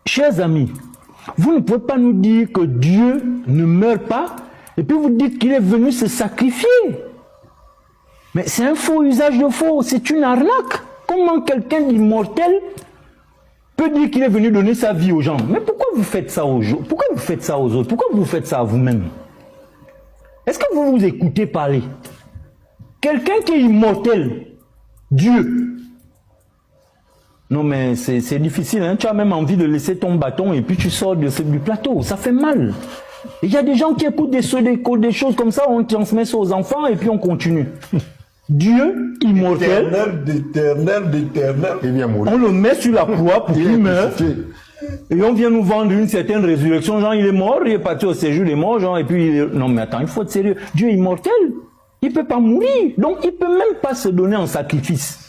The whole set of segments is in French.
Chers amis, vous ne pouvez pas nous dire que Dieu ne meurt pas et puis vous dites qu'il est venu se sacrifier. Mais c'est un faux usage de faux, c'est une arnaque. Comment quelqu'un d'immortel peut dire qu'il est venu donner sa vie aux gens? Mais pourquoi vous faites ça aux gens? Pourquoi vous faites ça aux autres? Pourquoi vous faites ça à vous-même? Est-ce que vous vous écoutez parler? Quelqu'un qui est immortel, Dieu. Non mais c'est difficile, hein? Tu as même envie de laisser ton bâton et puis tu sors du plateau, ça fait mal. Il y a des gens qui écoutent des choses comme ça, on transmet ça aux enfants et puis on continue. Dieu immortel, on le met sur la croix pour qu'il meure. Et on vient nous vendre une certaine résurrection, genre il est mort, il est parti au séjour, il est mort, genre, et puis non mais attends, il faut être sérieux. Dieu est immortel, il ne peut pas mourir, donc il ne peut même pas se donner en sacrifice.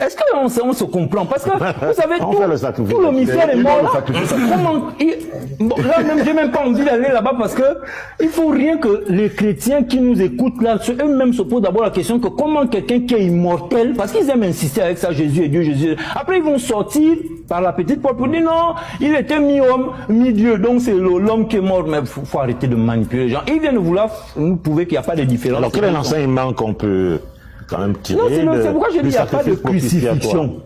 Est-ce qu'on se comprend? Parce que vous savez, tout le mystère est mort là. Là même, j'ai même pas envie d'aller là-bas parce que il faut rien que les chrétiens qui nous écoutent là, eux-mêmes se posent d'abord la question que comment quelqu'un qui est immortel, parce qu'ils aiment insister avec ça, Jésus est Dieu, Jésus. Après ils vont sortir par la petite porte pour dire non, il était mi-homme, mi-dieu, donc c'est l'homme qui est mort. Mais faut arrêter de manipuler les gens. Ils viennent vouloir nous prouver qu'il n'y a pas de différence. Alors quel est l'enseignement qu'on peut quand même tirer? Non, c'est pourquoi je dis qu'il n'y a pas de crucifixion.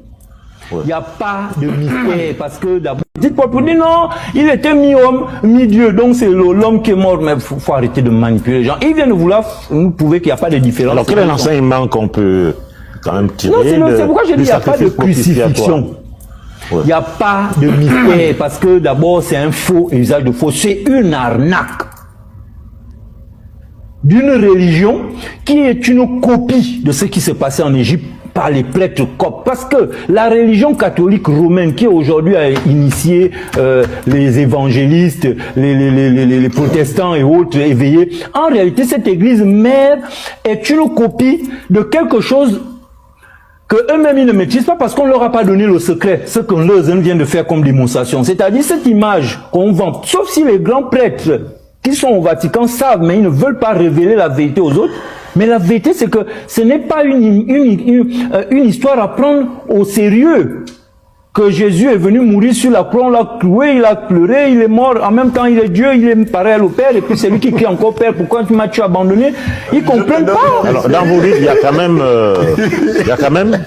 Il n'y a pas de mystère, parce que d'abord, dites pour dire non, il était mi-homme, mi-dieu, donc c'est l'homme qui est mort, mais faut arrêter de manipuler les gens. Ils viennent vouloir nous prouver qu'il n'y a pas de différence. Alors quel est l'enseignement qu'on peut quand même tirer? Non, c'est pourquoi je dis qu'il n'y a pas de crucifixion. Il n'y a pas de mystère, parce que d'abord c'est un faux usage de faux, c'est une arnaque d'une religion qui est une copie de ce qui s'est passé en Égypte par les prêtres coptes. Parce que la religion catholique romaine qui aujourd'hui a initié les évangélistes, les protestants et autres éveillés, en réalité cette église mère est une copie de quelque chose que eux-mêmes ils ne maîtrisent pas parce qu'on leur a pas donné le secret, ce que leurs vient de faire comme démonstration. C'est-à-dire cette image qu'on vend, sauf si les grands prêtres qui sont au Vatican savent, mais ils ne veulent pas révéler la vérité aux autres. Mais la vérité, c'est que ce n'est pas une histoire à prendre au sérieux. Que Jésus est venu mourir sur la croix, on l'a cloué, il a pleuré, il est mort. En même temps, il est Dieu, il est pareil au Père. Et puis c'est lui qui crie encore Père, pourquoi tu m'as abandonné? Ils comprennent pas. Alors dans vos livres, il y a quand même